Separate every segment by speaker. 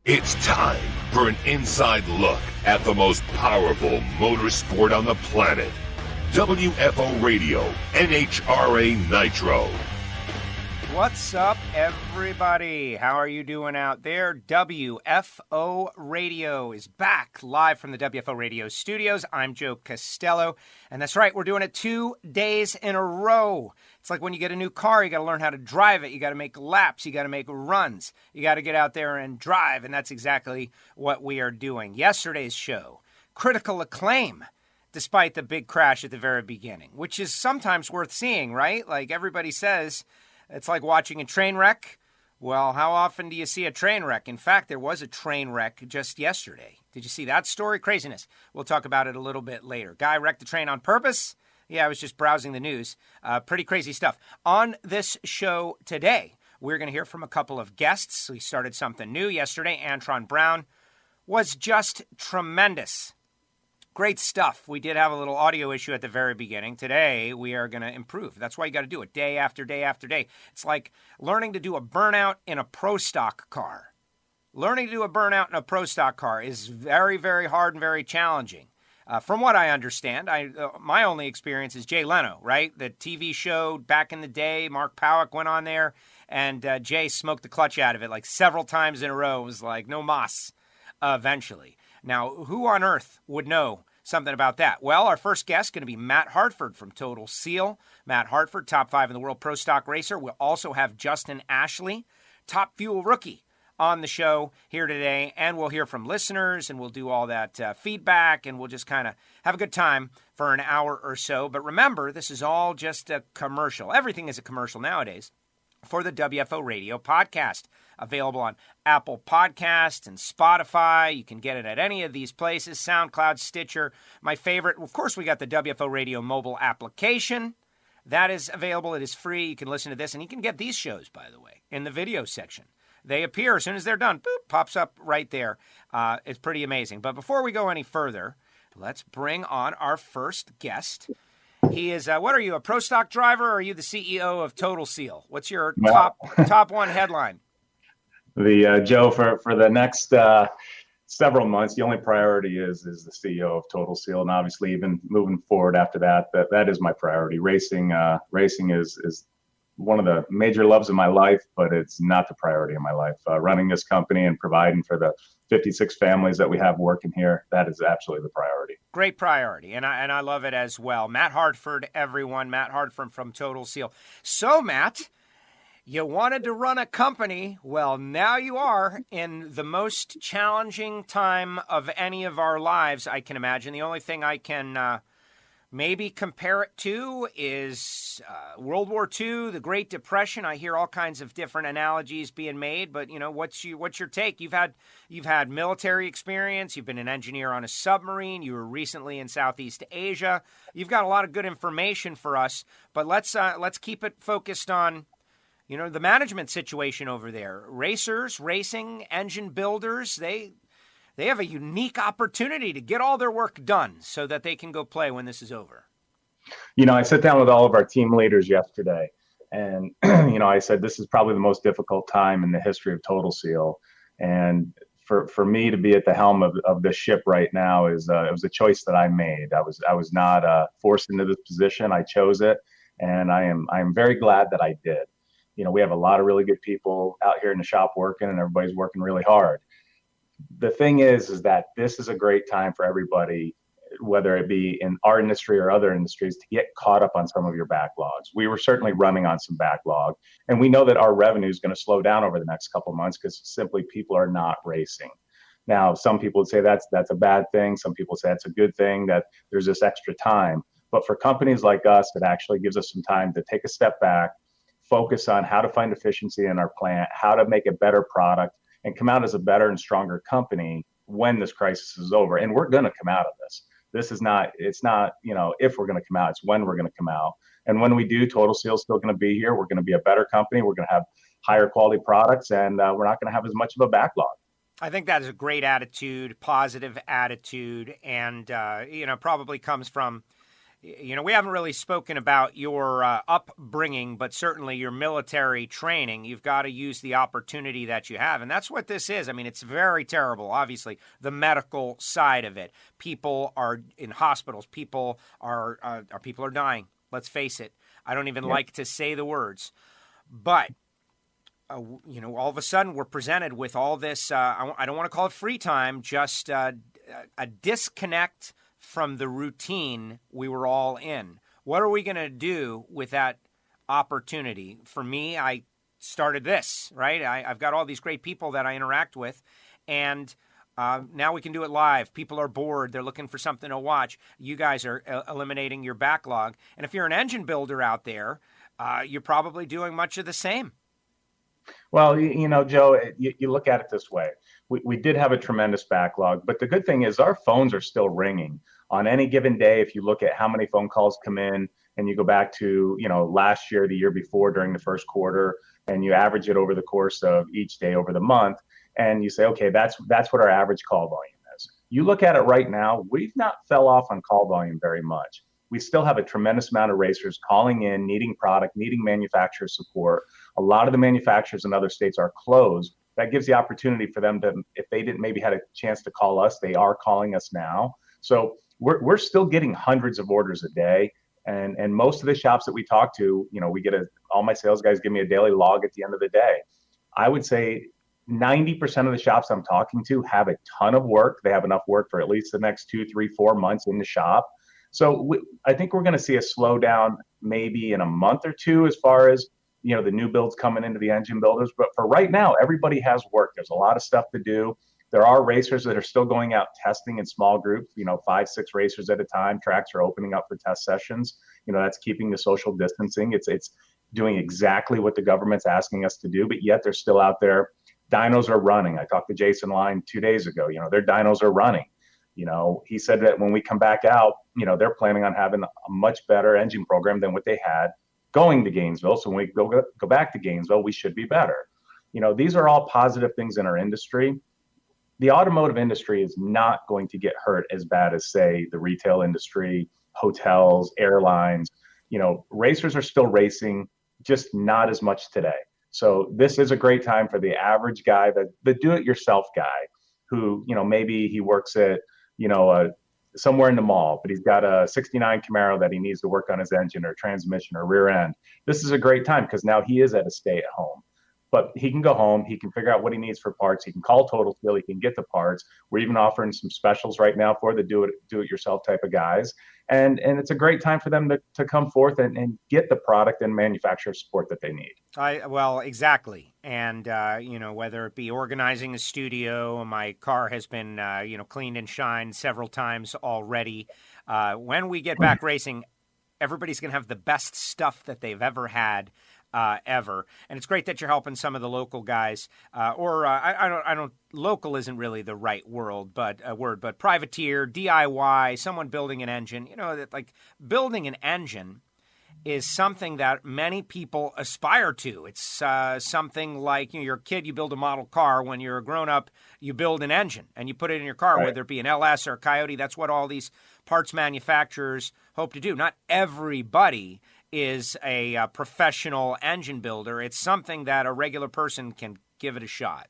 Speaker 1: It's time for an inside look at the most powerful motorsport on the planet. WFO Radio, NHRA Nitro.
Speaker 2: What's up, everybody? How are you doing out there? WFO Radio is back live from the WFO Radio studios. I'm Joe Costello, and that's right, we're doing it 2 days in a row. It's like when you get a new car, you got to learn how to drive it. You got to make laps. You got to make runs. You got to get out there and drive, and that's exactly what we are doing. Yesterday's show, critical acclaim, despite the big crash at the very beginning, which is sometimes worth seeing, right? Like everybody says, it's like watching a train wreck. Well, how often do you see a train wreck? In fact, there was a train wreck just yesterday. Did you see that story? Craziness. We'll talk about it a little bit later. Guy wrecked the train on purpose. Yeah, I was just browsing the news. Pretty crazy stuff. On this show today, we're going to hear from a couple of guests. We started something new yesterday. Antron Brown was just tremendous. Great stuff. We did have a little audio issue at the very beginning. Today, we are going to improve. That's why you got to do it day after day after day. It's like learning to do a burnout in a pro stock car. Learning to do a burnout in a pro stock car is very, very hard and very challenging. From what I understand, my only experience is Jay Leno, right? The TV show back in the day, Mark Powick went on there, and Jay smoked the clutch out of it like several times in a row. It was like no mas eventually. Now, who on earth would know something about that? Well, our first guest is going to be Matt Hartford from Total Seal. Matt Hartford, top 5 in the world pro stock racer. We'll also have Justin Ashley, top fuel rookie, on the show here today, and we'll hear from listeners, and we'll do all that feedback, and we'll just kind of have a good time for an hour or so. But remember, this is all just a commercial. Everything is a commercial nowadays for the WFO Radio podcast, available on Apple Podcasts and Spotify. You can get it at any of these places, SoundCloud, Stitcher. My favorite, of course, we got the WFO Radio mobile application. That is available. It is free. You can listen to this, and you can get these shows, by the way, in the video section. They appear as soon as they're done. Boop, pops up right there. It's pretty amazing. But before we go any further, let's bring on our first guest. He is, what are you, a pro stock driver, or are you the CEO of Total Seal? What's your top one headline?
Speaker 3: Joe, for the next several months, the only priority is the CEO of Total Seal. And obviously, even moving forward after that is my priority. Racing is one of the major loves of my life, but it's not the priority of my life. Running this company and providing for the 56 families that we have working here, that is absolutely the priority.
Speaker 2: Great priority, and I love it as well. Matt Hartford, everyone. Matt Hartford from Total Seal. So, Matt, you wanted to run a company. Well, now you are in the most challenging time of any of our lives, I can imagine. The only thing I can maybe compare it to is World War II, the Great Depression. I hear all kinds of different analogies being made, but you know, what's your take? You've had military experience. You've been an engineer on a submarine. You were recently in Southeast Asia. You've got a lot of good information for us, but let's keep it focused on, you know, the management situation over there. Racers, racing, engine builders, they have a unique opportunity to get all their work done so that they can go play when this is over.
Speaker 3: You know, I sat down with all of our team leaders yesterday, and, you know, I said, this is probably the most difficult time in the history of Total Seal. And for me to be at the helm of this ship right now it was a choice that I made. I was not forced into this position. I chose it, and I am very glad that I did. You know, we have a lot of really good people out here in the shop working, and everybody's working really hard. The thing is that this is a great time for everybody, whether it be in our industry or other industries, to get caught up on some of your backlogs. We were certainly running on some backlog, and we know that our revenue is going to slow down over the next couple of months because simply people are not racing. Now, some people would say that's a bad thing. Some people say it's a good thing that there's this extra time. But for companies like us, it actually gives us some time to take a step back, focus on how to find efficiency in our plant, how to make a better product, and come out as a better and stronger company when this crisis is over. And we're going to come out of this. It's not, you know, if we're going to come out, it's when we're going to come out. And when we do, Total Seal is still going to be here. We're going to be a better company. We're going to have higher quality products, and we're not going to have as much of a backlog.
Speaker 2: I think that is a great attitude, positive attitude, and, you know, probably comes from We haven't really spoken about your upbringing, but certainly your military training. You've got to use the opportunity that you have. And that's what this is. I mean, it's very terrible, obviously, the medical side of it. People are in hospitals. People are dying. Let's face it. I don't even like to say the words. But, all of a sudden we're presented with all this, I don't want to call it free time, just a disconnect from the routine we were all in. What are we going to do with that opportunity? For me, I started this, right? I've got all these great people that I interact with, and now we can do it live. People are bored. They're looking for something to watch. You guys are eliminating your backlog. And if you're an engine builder out there, you're probably doing much of the same.
Speaker 3: Well, Joe, you look at it this way. We did have a tremendous backlog, but the good thing is our phones are still ringing. On any given day, if you look at how many phone calls come in and you go back to, last year, the year before during the first quarter, and you average it over the course of each day over the month, and you say, okay, that's what our average call volume is. You look at it right now, we've not fell off on call volume very much. We still have a tremendous amount of racers calling in, needing product, needing manufacturer support. A lot of the manufacturers in other states are closed. That gives the opportunity for them to, if they didn't maybe had a chance to call us, they are calling us now. So we're still getting hundreds of orders a day. And most of the shops that we talk to, all my sales guys give me a daily log at the end of the day. I would say 90% of the shops I'm talking to have a ton of work. They have enough work for at least the next 2, 3, 4 months in the shop. So I think we're going to see a slowdown maybe in a month or two as far as, the new builds coming into the engine builders. But for right now, everybody has work. There's a lot of stuff to do. There are racers that are still going out testing in small groups, 5, 6 racers at a time. Tracks are opening up for test sessions. That's keeping the social distancing. It's doing exactly what the government's asking us to do, but yet they're still out there. Dynos are running. I talked to Jason Line 2 days ago. Their dynos are running. He said that when we come back out, they're planning on having a much better engine program than what they had going to Gainesville. So when we go back to Gainesville, we should be better. These are all positive things in our industry. The automotive industry is not going to get hurt as bad as, say, the retail industry, hotels, airlines. Racers are still racing, just not as much today. So this is a great time for the average guy, the do-it-yourself guy who, maybe he works at, somewhere in the mall, but he's got a 69 Camaro that he needs to work on his engine or transmission or rear end. This is a great time because now he is at a stay at home. But he can go home, he can figure out what he needs for parts, he can call Total Steel, he can get the parts. We're even offering some specials right now for the do-it-yourself type of guys. And it's a great time for them to come forth and get the product and manufacturer support that they need.
Speaker 2: Well, exactly. And, whether it be organizing a studio, my car has been, cleaned and shined several times already. When we get back racing, everybody's going to have the best stuff that they've ever had. Ever. And it's great that you're helping some of the local guys, local isn't really the right word, but privateer, DIY, someone building an engine, that like building an engine is something that many people aspire to. It's something like, you're a kid, you build a model car. When you're a grown up, you build an engine and you put it in your car, right. Whether it be an LS or a Coyote. That's what all these parts manufacturers hope to do. Not everybody is a professional engine builder. It's something that a regular person can give it a shot.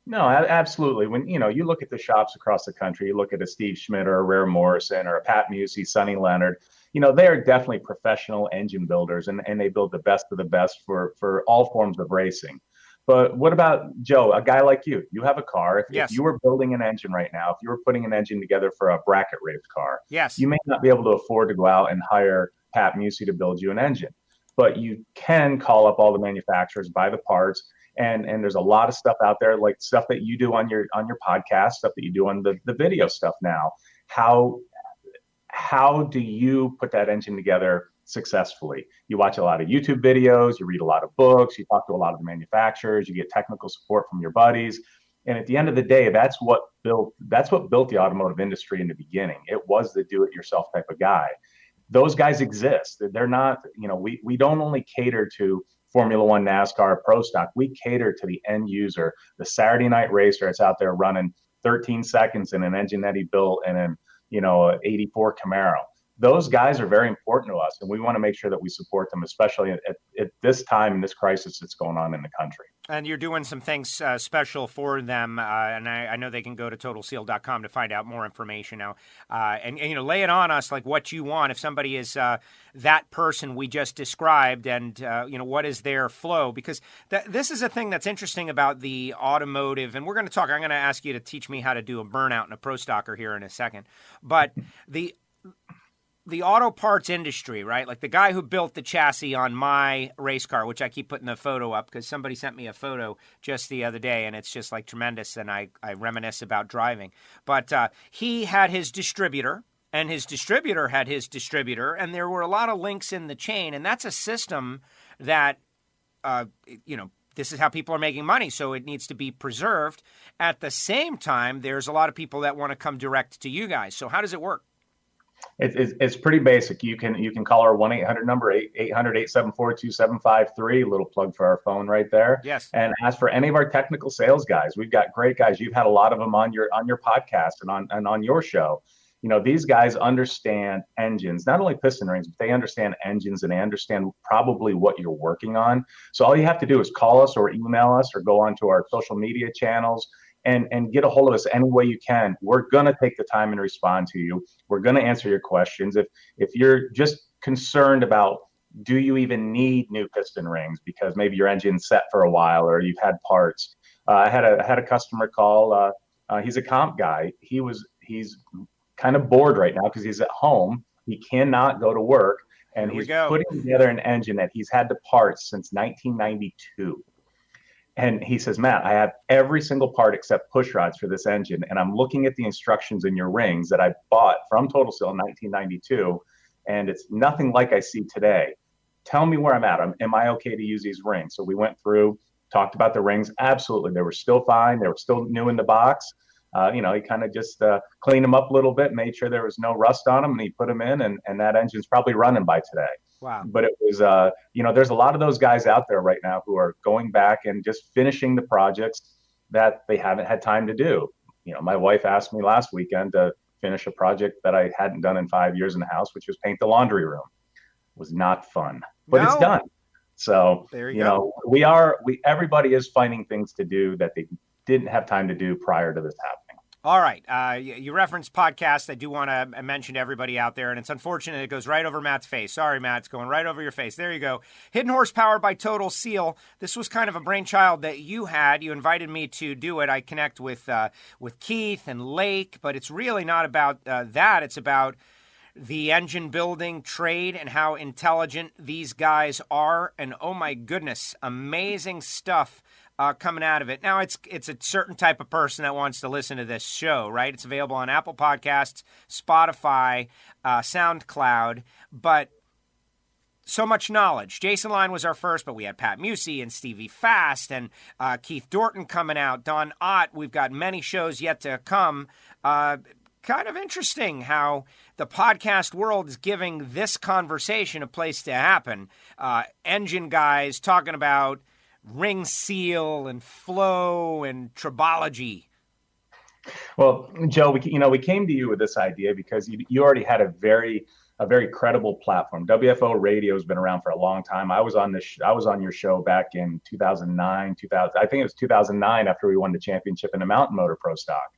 Speaker 3: No, absolutely. When, you look at the shops across the country, you look at a Steve Schmidt or a Rare Morrison or a Pat Musey, Sonny Leonard, they are definitely professional engine builders and they build the best of the best for all forms of racing. But what about, Joe, a guy like you? You have a car. If you were building an engine right now, if you were putting an engine together for a bracket race car, you may not be able to afford to go out and hire Pat Musey to build you an engine, but you can call up all the manufacturers, buy the parts, and there's a lot of stuff out there, like stuff that you do on your podcast, stuff that you do on the video stuff now. How do you put that engine together successfully? You watch a lot of YouTube videos, you read a lot of books, you talk to a lot of the manufacturers, you get technical support from your buddies. And at the end of the day, that's what built the automotive industry in the beginning. It was the do-it-yourself type of guy. Those guys exist. They're not, we don't only cater to Formula One, NASCAR, Pro Stock. We cater to the end user, the Saturday night racer that's out there running 13 seconds in an engine that he built and an 84 Camaro. those guys are very important to us, and we want to make sure that we support them, especially at this time in this crisis that's going on in the country.
Speaker 2: And you're doing some things special for them, and I know they can go to TotalSeal.com to find out more information now. And lay it on us like what you want. If somebody is that person we just described, and what is their flow? Because this is a thing that's interesting about the automotive, and we're going to talk. I'm going to ask you to teach me how to do a burnout and a pro stocker here in a second, but the auto parts industry, right? Like the guy who built the chassis on my race car, which I keep putting the photo up because somebody sent me a photo just the other day, and it's just like tremendous, and I reminisce about driving. But he had his distributor, and his distributor had his distributor, and there were a lot of links in the chain, and that's a system that, this is how people are making money, so it needs to be preserved. At the same time, there's a lot of people that want to come direct to you guys. So how does it work?
Speaker 3: It's pretty basic. You can call our 1-800 number, 800-874-2753, little plug for our phone right there.
Speaker 2: Yes.
Speaker 3: And ask for any of our technical sales guys. We've got great guys. You've had a lot of them on your podcast and on your show. These guys understand engines, not only piston rings, but they understand engines, and they understand probably what you're working on. So all you have to do is call us or email us or go onto our social media channels and get a hold of us any way you can. We're going to take the time and respond to you. We're going to answer your questions. If you're just concerned about, do you even need new piston rings because maybe your engine's set for a while or you've had parts. I had a customer call. He's a comp guy. He's kind of bored right now because he's at home. He cannot go to work, and he's putting together an engine that he's had the parts since 1992. And he says, Matt, I have every single part except push rods for this engine. And I'm looking at the instructions in your rings that I bought from Total Seal in 1992. And it's nothing like I see today. Tell me where I'm at. Am I okay to use these rings? So we went through, talked about the rings. Absolutely. They were still fine. They were still new in the box. He kind of just cleaned them up a little bit, made sure there was no rust on them, and he put them in, and that engine's probably running by today.
Speaker 2: Wow.
Speaker 3: But it was, there's a lot of those guys out there right now who are going back and just finishing the projects that they haven't had time to do. My wife asked me last weekend to finish a project that I hadn't done in 5 years in the house, which was paint the laundry room. It was not fun, but It's done. So,
Speaker 2: there you go.
Speaker 3: Everybody is finding things to do that they didn't have time to do prior to this happening.
Speaker 2: All right. You referenced podcasts. I do want to mention to everybody out there, and it's unfortunate it goes right over Matt's face. Sorry, Matt. It's going right over your face. There you go. Hidden Horsepower by Total Seal. This was kind of a brainchild that you had. You invited me to do it. I connect with Keith and Lake, but it's really not about that. It's about the engine building trade and how intelligent these guys are. And oh my goodness, amazing stuff coming out of it. Now, it's a certain type of person that wants to listen to this show, right? It's available on Apple Podcasts, Spotify, SoundCloud, but so much knowledge. Jason Line was our first, but we had Pat Musey and Stevie Fast and Keith Dorton coming out, Don Ott. We've got many shows yet to come. Kind of interesting how the podcast world is giving this conversation a place to happen. Engine guys talking about ring seal and flow and tribology.
Speaker 3: Well, Joe, we came to you with this idea because you already had a very credible platform. WFO radio has been around for a long time. I was on your show back in 2009, I think it was 2009 after we won the championship in the Mountain Motor Pro Stock.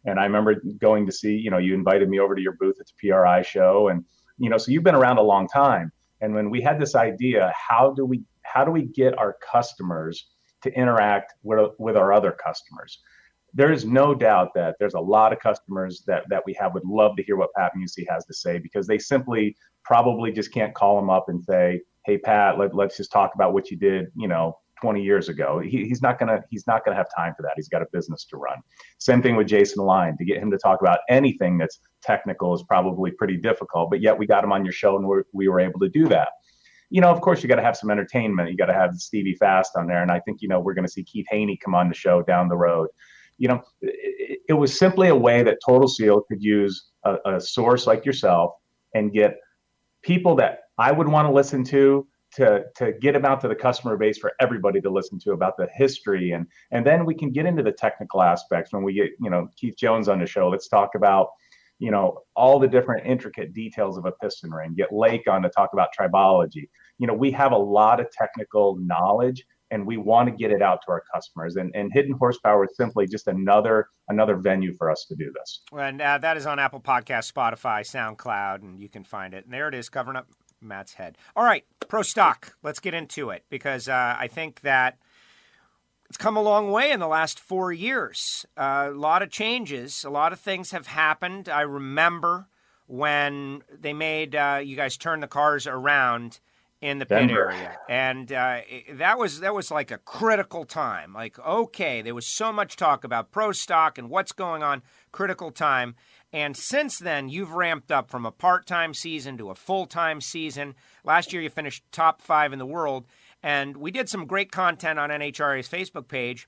Speaker 3: And I remember going to see, you invited me over to your booth at the PRI show, and so you've been around a long time. And when we had this idea, how do we get our customers to interact with our other customers? There is no doubt that there's a lot of customers that we have would love to hear what Pat Musey has to say, because they simply probably just can't call him up and say, hey, Pat, let's just talk about what you did, 20 years ago. He's not gonna have time for that. He's got a business to run. Same thing with Jason Line. To get him to talk about anything that's technical is probably pretty difficult, but yet we got him on your show and we were able to do that. Of course, you got to have some entertainment. You got to have Stevie Fast on there. And I think, we're going to see Keith Haney come on the show down the road. It was simply a way that Total Seal could use a source like yourself and get people that I would want to listen to get them out to the customer base for everybody to listen to about the history. And then we can get into the technical aspects when we get, Keith Jones on the show. Let's talk about, all the different intricate details of a piston ring, get Lake on to talk about tribology. We have a lot of technical knowledge, and we want to get it out to our customers. And Hidden Horsepower is simply just another venue for us to do this.
Speaker 2: And that is on Apple Podcasts, Spotify, SoundCloud, and you can find it. And there it is, covering up Matt's head. All right, Pro Stock. Let's get into it, because I think that it's come a long way in the last 4 years. A lot of changes. A lot of things have happened. I remember when they made you guys turn the cars around in the pit area. And that was like a critical time. Like, okay, there was so much talk about Pro Stock and what's going on, critical time. And since then, you've ramped up from a part-time season to a full-time season. Last year, you finished top 5 in the world. And we did some great content on NHRA's Facebook page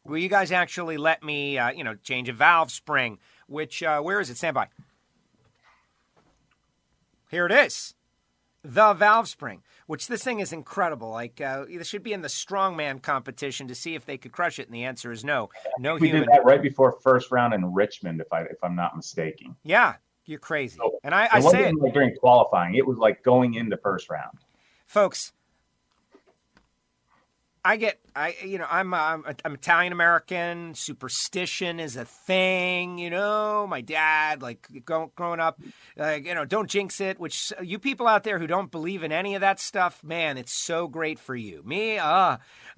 Speaker 2: where you guys actually let me, change a valve spring, which, where is it? Stand by. Here it is. The valve spring, which this thing is incredible. Like, this should be in the strongman competition to see if they could crush it. And the answer is no. No
Speaker 3: we
Speaker 2: human.
Speaker 3: We did that right before first round in Richmond, if I'm not mistaken.
Speaker 2: Yeah, you're crazy.
Speaker 3: So,
Speaker 2: and I say it
Speaker 3: like during qualifying. It was like going into first round.
Speaker 2: Folks, I'm Italian American. Superstition is a thing, My dad, growing up, don't jinx it. Which you people out there who don't believe in any of that stuff, man, it's so great for you. Me, I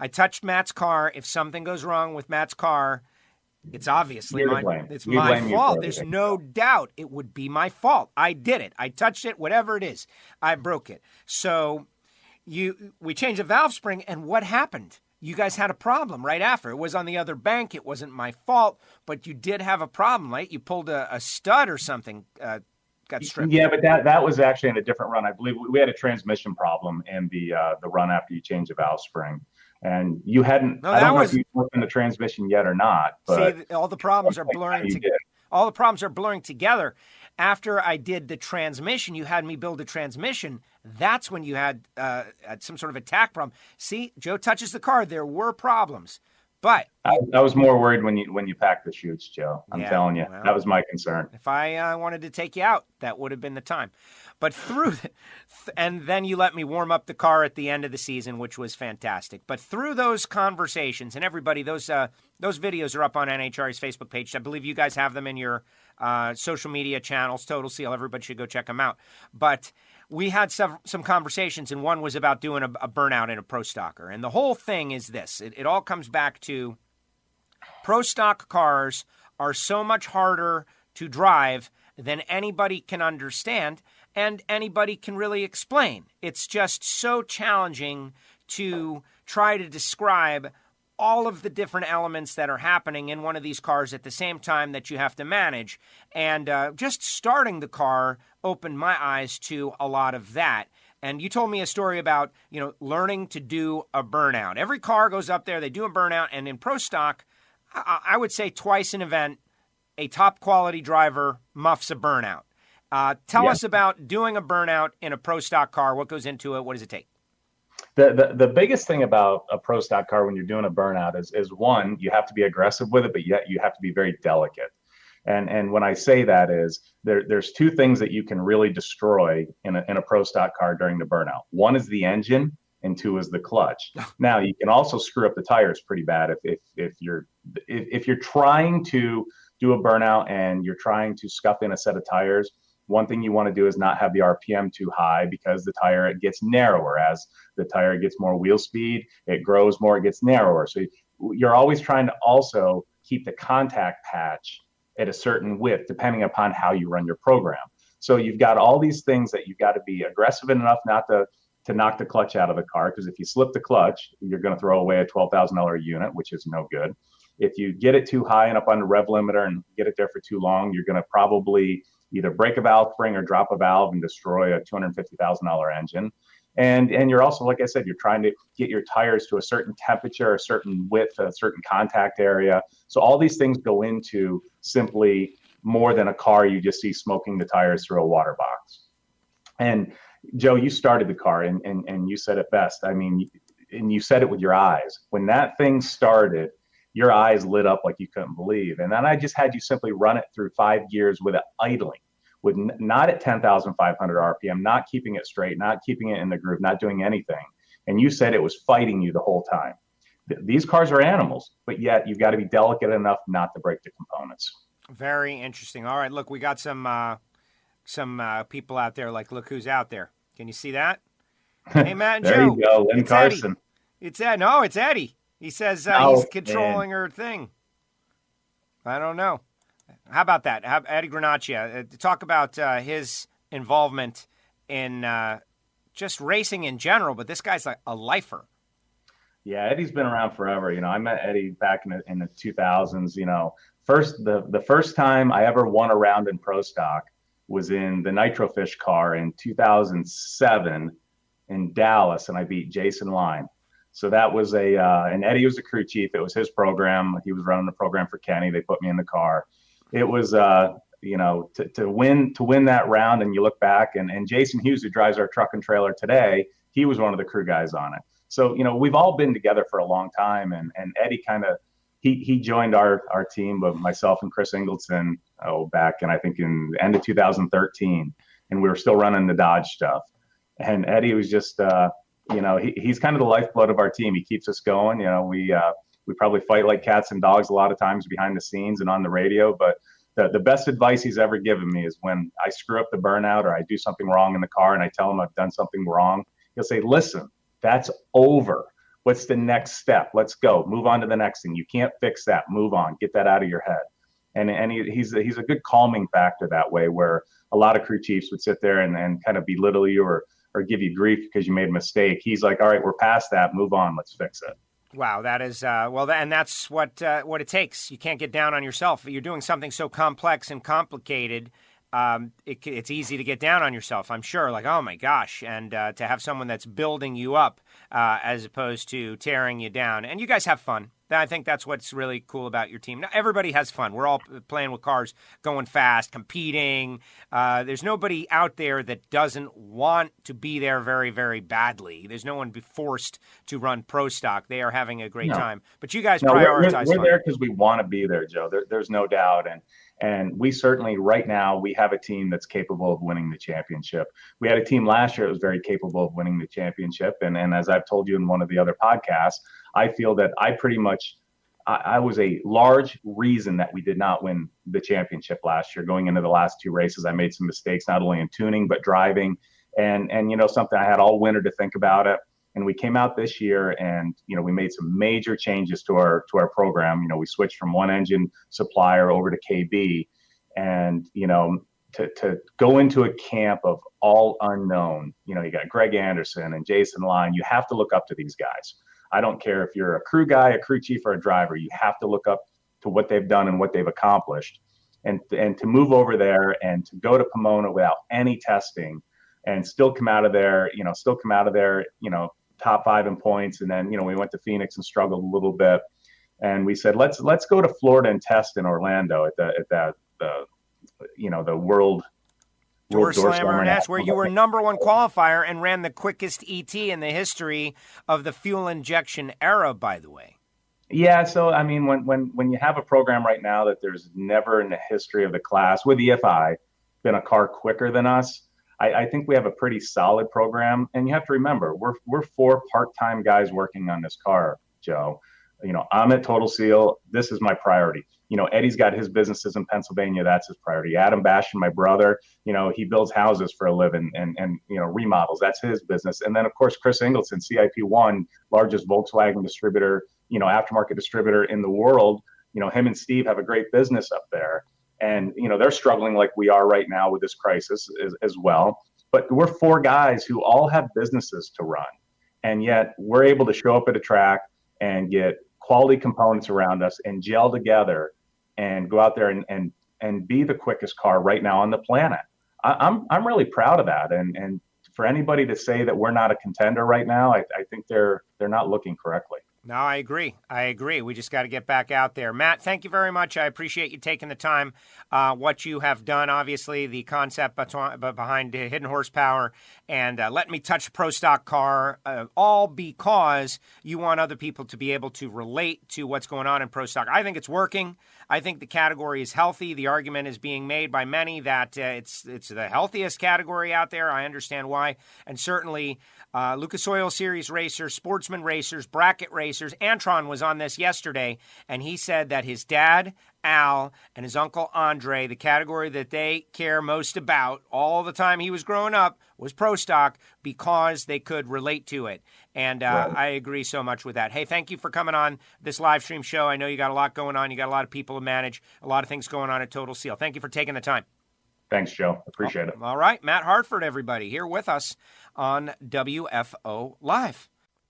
Speaker 2: touched Matt's car. If something goes wrong with Matt's car, it's obviously my fault. There's no doubt it would be my fault. I did it. I touched it. Whatever it is, I broke it. So. We changed the valve spring, and what happened? You guys had a problem right after. It was on the other bank. It wasn't my fault, but you did have a problem, right? You pulled a stud or something, got stripped.
Speaker 3: Yeah, but that was actually in a different run. I believe we had a transmission problem in the run after you changed the valve spring. And you hadn't. No, I don't know if you worked in the transmission yet or not. But
Speaker 2: see, all the problems are blurring together. All the problems are blurring together. After I did the transmission, you had me build a transmission. That's when you had some sort of attack problem. See, Joe touches the car. There were problems, but
Speaker 3: I was more worried when you packed the chutes, Joe. I'm telling you, that was my concern.
Speaker 2: If I wanted to take you out, that would have been the time. But and then you let me warm up the car at the end of the season, which was fantastic. But through those conversations, and everybody, those videos are up on NHRA's Facebook page. I believe you guys have them in your social media channels, Total Seal. Everybody should go check them out. But we had some conversations, and one was about doing a burnout in a Pro Stocker. And the whole thing is this. It all comes back to Pro Stock cars are so much harder to drive than anybody can understand and anybody can really explain. It's just so challenging to try to describe all of the different elements that are happening in one of these cars at the same time that you have to manage. And just starting the car opened my eyes to a lot of that. And you told me a story about, learning to do a burnout. Every car goes up there, they do a burnout, and in Pro Stock, I would say twice an event, a top quality driver muffs a burnout. Tell us about doing a burnout in a Pro Stock car. What goes into it? What does it take?
Speaker 3: The biggest thing about a Pro Stock car when you're doing a burnout is one, you have to be aggressive with it, but yet you have to be very delicate. And when I say that is there's two things that you can really destroy in a Pro Stock car during the burnout. One is the engine, and two is the clutch. Now you can also screw up the tires pretty bad if you're trying to do a burnout and you're trying to scuff in a set of tires. One thing you want to do is not have the RPM too high, because the tire, it gets narrower. As the tire gets more wheel speed, it grows more, it gets narrower. So you're always trying to also keep the contact patch at a certain width, depending upon how you run your program. So you've got all these things that you've got to be aggressive enough not to knock the clutch out of the car, because if you slip the clutch, you're going to throw away a $12,000 unit, which is no good. If you get it too high and up on the rev limiter and get it there for too long, you're going to probably either break a valve spring or drop a valve and destroy a $250,000 engine. And you're also, like I said, you're trying to get your tires to a certain temperature, a certain width, a certain contact area. So all these things go into simply more than a car you just see smoking the tires through a water box. And Joe, you started the car and you said it best. I mean, and you said it with your eyes. When that thing started, your eyes lit up like you couldn't believe. And then I just had you simply run it through 5 gears with it idling, with not at 10,500 RPM, not keeping it straight, not keeping it in the groove, not doing anything. And you said it was fighting you the whole time. These cars are animals, but yet you've got to be delicate enough not to break the components.
Speaker 2: Very interesting. All right, look, we got some people out there. Like, look who's out there. Can you see that? Hey, Matt and
Speaker 3: there
Speaker 2: Joe.
Speaker 3: You go, Lynn
Speaker 2: it's
Speaker 3: Carson.
Speaker 2: Eddie. It's Ed. No, it's Eddie. He says he's controlling her thing. I don't know. How about that? Eddie Granaccia, talk about his involvement in just racing in general, but this guy's like a lifer.
Speaker 3: Yeah, Eddie's been around forever. I met Eddie back in the 2000s. The first time I ever won a round in Pro Stock was in the Nitrofish car in 2007 in Dallas, and I beat Jason Line. So that was and Eddie was the crew chief. It was his program. He was running the program for Kenny. They put me in the car. It was, to win that round, and you look back, and Jason Hughes, who drives our truck and trailer today, he was one of the crew guys on it. So, we've all been together for a long time, and Eddie he joined our team, but myself and Chris Ingleton, back in, I think, in the end of 2013, and we were still running the Dodge stuff. And Eddie was just, he's kind of the lifeblood of our team. He keeps us going. We probably fight like cats and dogs a lot of times behind the scenes and on the radio, but the best advice he's ever given me is when I screw up the burnout or I do something wrong in the car and I tell him I've done something wrong, he'll say, listen, that's over. What's the next step? Let's go. Move on to the next thing. You can't fix that. Move on. Get that out of your head. And he's a good calming factor that way, where a lot of crew chiefs would sit there and kind of belittle you or give you grief because you made a mistake. He's like, all right, we're past that. Move on. Let's fix it.
Speaker 2: Wow, that is and that's what it takes. You can't get down on yourself. You're doing something so complex and complicated. It's easy to get down on yourself, I'm sure. Like, oh my gosh, and to have someone that's building you up as opposed to tearing you down. And you guys have fun. I think that's what's really cool about your team. Now, everybody has fun. We're all playing with cars, going fast, competing. There's nobody out there that doesn't want to be there very, very badly. There's no one forced to run Pro Stock. They are having a great time. But you guys prioritize
Speaker 3: We're there because we want to be there, Joe. There's no doubt. And we certainly, right now, we have a team that's capable of winning the championship. We had a team last year that was very capable of winning the championship. And as I've told you in one of the other podcasts, I feel that I was a large reason that we did not win the championship last year. Going into the last two races, I made some mistakes, not only in tuning, but driving. And something, I had all winter to think about it. And we came out this year and, we made some major changes to our program. We switched from one engine supplier over to KB, and, to go into a camp of all unknown, you got Greg Anderson and Jason Line. You have to look up to these guys. I don't care if you're a crew guy, a crew chief, or a driver. You have to look up to what they've done and what they've accomplished. And to move over there and to go to Pomona without any testing and still come out of there, top 5 in points. And then, we went to Phoenix and struggled a little bit. And we said, let's go to Florida and test in Orlando at the World
Speaker 2: Door Slammer, and that's where you were number one qualifier and ran the quickest ET in the history of the fuel injection era, by the way.
Speaker 3: Yeah, so I mean, when you have a program right now that there's never in the history of the class with EFI been a car quicker than us, I think we have a pretty solid program. And you have to remember, we're 4 part-time guys working on this car, Joe. I'm at Total Seal. This is my priority. Eddie's got his businesses in Pennsylvania. That's his priority. Adam Bastion, my brother, he builds houses for a living and remodels. That's his business. And then, of course, Chris Ingleton, CIP1, largest Volkswagen distributor, aftermarket distributor in the world. Him and Steve have a great business up there. And, they're struggling like we are right now with this crisis as well. But we're 4 guys who all have businesses to run. And yet we're able to show up at a track and get quality components around us and gel together and go out there and be the quickest car right now on the planet. I'm really proud of that. And for anybody to say that we're not a contender right now, I think they're not looking correctly.
Speaker 2: No, I agree. We just got to get back out there. Matt, thank you very much. I appreciate you taking the time. What you have done, obviously, the concept behind Hidden Horsepower, and let me touch a pro stock car, all because you want other people to be able to relate to what's going on in pro stock. I think it's working. I think the category is healthy. The argument is being made by many that it's the healthiest category out there. I understand why. And certainly Lucas Oil Series racers, sportsman racers, bracket racers. Antron was on this yesterday, and he said that his dad, Al, and his uncle Andre, the category that they care most about all the time he was growing up was pro stock because they could relate to it. And
Speaker 3: Right.
Speaker 2: I agree so much with that. Hey, thank you for coming on this live stream show. I know you got a lot going on. You got a lot of people to manage, a lot of things going on at Total Seal. Thank you for taking the time.
Speaker 3: Thanks, Joe. Appreciate it.
Speaker 2: All right. Matt Hartford, everybody, here with us on WFO Live.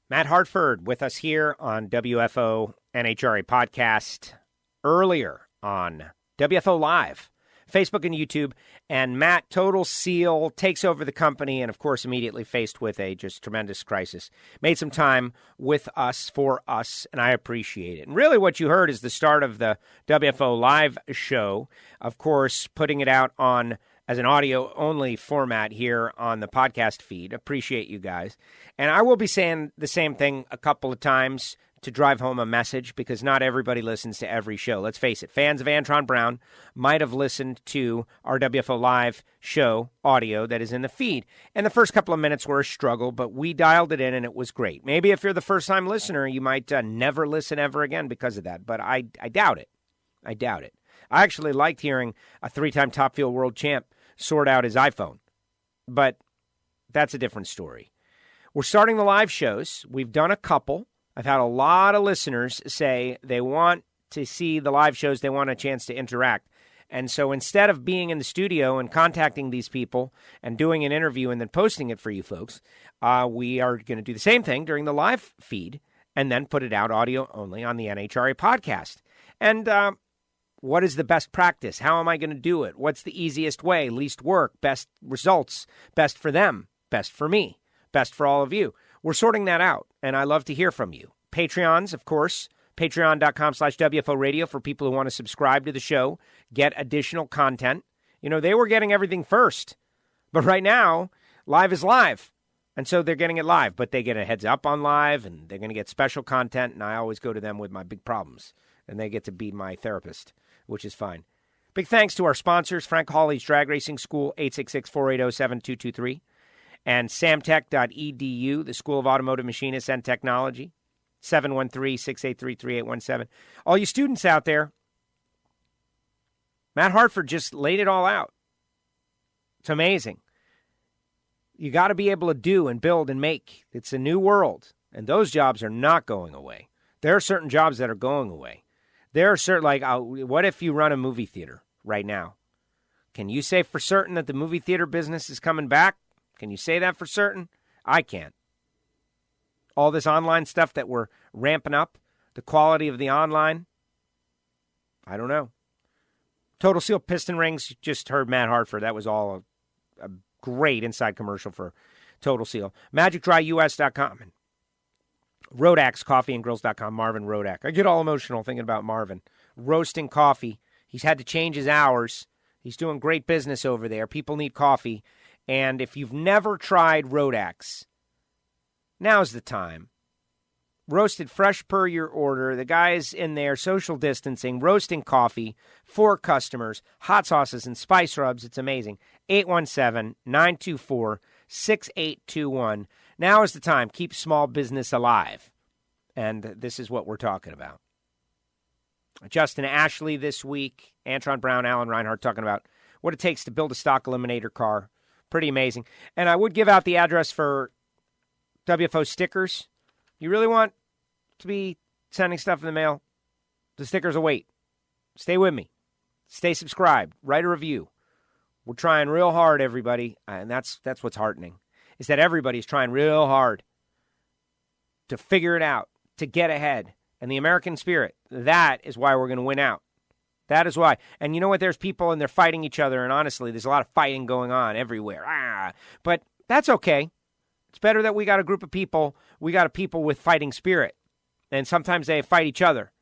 Speaker 2: Matt Hartford with us here on WFO NHRA podcast, earlier on WFO Live, Facebook and YouTube. And Matt, Total Seal, takes over the company and, of course, immediately faced with a just tremendous crisis. Made some time with us, for us, and I appreciate it. And really what you heard is the start of the WFO Live show, of course, putting it out on as an audio-only format here on the podcast feed. Appreciate you guys. And I will be saying the same thing a couple of times to drive home a message, because not everybody listens to every show. Let's face it, fans of Antron Brown might have listened to our WFO Live show audio that is in the feed. And the first couple of minutes were a struggle, but we dialed it in and it was great. Maybe if you're the first-time listener, you might never listen ever again because of that, but I doubt it. I doubt it. I actually liked hearing a three-time Top Fuel world champ sort out his iPhone, but that's a different story. We're starting the live shows. We've done a couple. I've had a lot of listeners say they want to see the live shows. They want a chance to interact. And so instead of being in the studio and contacting these people and doing an interview and then posting it for you folks, we are going to do the same thing during the live feed and then put it out audio only on the NHRA podcast. And what is the best practice? How am I going to do it? What's the easiest way? Least work, best results, best for them, best for me, best for all of you. We're sorting that out, and I love to hear from you. Patreons, of course, patreon.com/WFO radio for people who want to subscribe to the show, get additional content. You know, they were getting everything first, but right now, live is live, and so they're getting it live, but they get a heads up on live, and they're going to get special content, and I always go to them with my big problems, and they get to be my therapist, which is fine. Big thanks to our sponsors, Frank Hawley's Drag Racing School, 866-480-7223. And samtech.edu, the School of Automotive Machinists and Technology, 713-683-3817. All you students out there, Matt Hartford just laid it all out. It's amazing. You got to be able to do and build and make. It's a new world, and those jobs are not going away. There are certain jobs that are going away. There are certain, like, what if you run a movie theater right now? Can you say for certain that the movie theater business is coming back? Can you say that for certain? I can't. All this online stuff that we're ramping up, the quality of the online, I don't know. Total Seal piston rings, just heard Matt Hartford. That was all a great inside commercial for Total Seal. MagicDryUS.com and Rodax Coffee and Grills.com. Marvin Rodak. I get all emotional thinking about Marvin. Roasting coffee. He's had to change his hours. He's doing great business over there. People need coffee. And if you've never tried Rodax, now's the time. Roasted fresh per your order. The guys in there, social distancing, roasting coffee for customers, hot sauces and spice rubs. It's amazing. 817-924-6821. Now is the time. Keep small business alive. And this is what we're talking about. Justin Ashley this week, Antron Brown, Alan Reinhart talking about what it takes to build a stock eliminator car. Pretty amazing. And I would give out the address for WFO stickers. You really want to be sending stuff in the mail? The stickers will wait. Stay with me. Stay subscribed. Write a review. We're trying real hard, everybody. And that's what's heartening, is that everybody's trying real hard to figure it out, to get ahead. And the American spirit, that is why we're going to win out. That is why. And you know what? There's people and they're fighting each other. And honestly, there's a lot of fighting going on everywhere. But that's okay. It's better that we got a group of people. We got a people with fighting spirit. And sometimes they fight each other.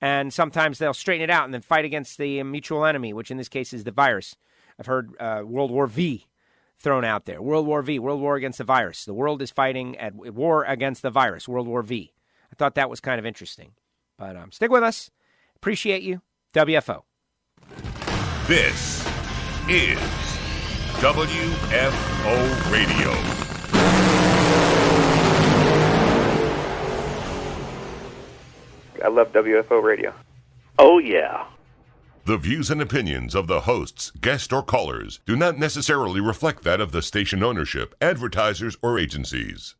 Speaker 2: And sometimes they'll straighten it out and then fight against the mutual enemy, which in this case is the virus. I've heard World War V thrown out there. World War V, World War against the virus. The world is fighting at war against the virus, World War V. I thought that was kind of interesting. But stick with us. Appreciate you. WFO.
Speaker 1: This is WFO Radio.
Speaker 4: I love WFO Radio. Oh, yeah.
Speaker 1: The views and opinions of the hosts, guests, or callers do not necessarily reflect that of the station ownership, advertisers, or agencies.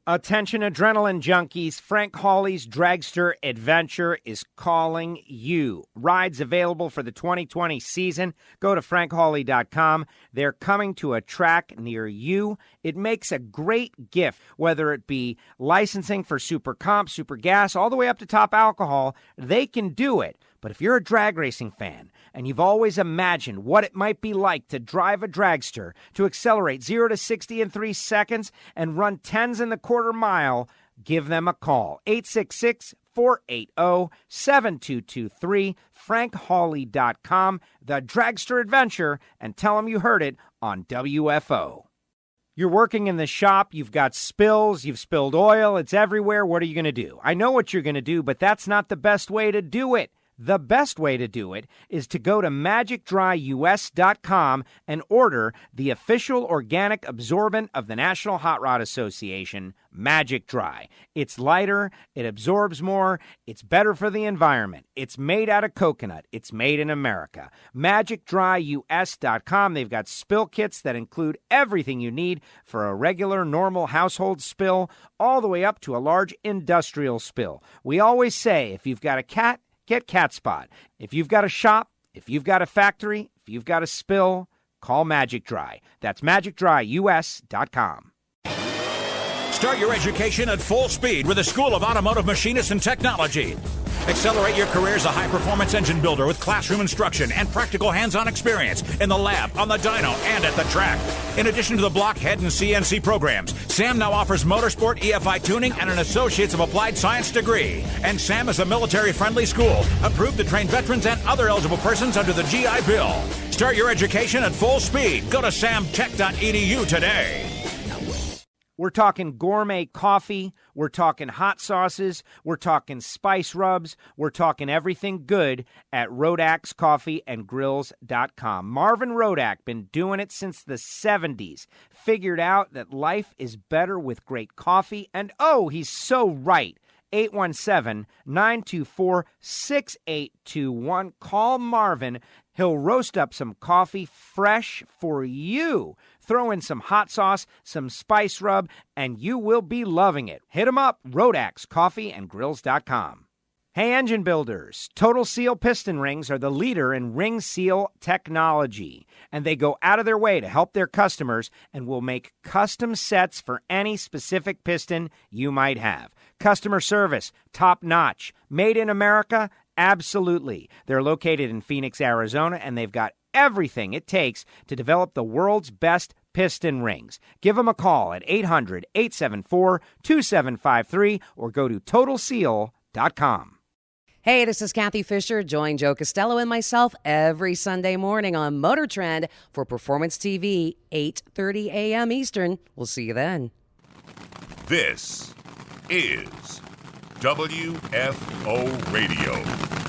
Speaker 2: Attention adrenaline junkies, Frank Hawley's Dragster Adventure is calling you. Rides available for the 2020 season. Go to frankhawley.com. They're coming to a track near you. It makes a great gift, whether it be licensing for super comp, super gas, all the way up to top alcohol. They can do it. But if you're a drag racing fan and you've always imagined what it might be like to drive a dragster, to accelerate 0 to 60 in 3 seconds and run 10s in the quarter mile, give them a call. 866-480-7223, frankhawley.com, the Dragster Adventure, and tell them you heard it on WFO. You're working in the shop, you've got spills, you've spilled oil, it's everywhere. What are you going to do? I know what you're going to do, but that's not the best way to do it. The best way to do it is to go to magicdryus.com and order the official organic absorbent of the National Hot Rod Association, Magic Dry. It's lighter, it absorbs more, it's better for the environment. It's made out of coconut. It's made in America. magicdryus.com. They've got spill kits that include everything you need for a regular, normal household spill, all the way up to a large industrial spill. We always say, if you've got a cat, get Cat Spot. If you've got a shop, if you've got a factory, if you've got a spill, call Magic Dry. That's magicdryus.com.
Speaker 5: Start your education at full speed with the School of Automotive Machinists and Technology. Accelerate your career as a high-performance engine builder with classroom instruction and practical hands-on experience in the lab, on the dyno, and at the track. In addition to the blockhead and CNC programs, SAM now offers motorsport, EFI tuning, and an Associates of Applied Science degree. And SAM is a military-friendly school, approved to train veterans and other eligible persons under the GI Bill. Start your education at full speed. Go to samtech.edu today.
Speaker 2: We're talking gourmet coffee, we're talking hot sauces, we're talking spice rubs, we're talking everything good at RodakCoffeeandGrills.com. Marvin Rodak, been doing it since the 70s, figured out that life is better with great coffee, and oh, he's so right. 817-924-6821. Call Marvin. He'll roast up some coffee fresh for you. Throw in some hot sauce, some spice rub, and you will be loving it. Hit him up, RodakCoffeeandGrills.com. Hey, engine builders, Total Seal piston rings are the leader in ring seal technology, and they go out of their way to help their customers and will make custom sets for any specific piston you might have. Customer service, top notch. Made in America? Absolutely. They're located in Phoenix, Arizona, and they've got everything it takes to develop the world's best piston rings. Give them a call at 800-874-2753 or go to TotalSeal.com.
Speaker 6: Hey, this is Kathy Fisher. Join Joe Costello and myself every Sunday morning on Motor Trend for Performance TV, 8:30 a.m. Eastern. We'll see you then.
Speaker 1: This is WFO Radio.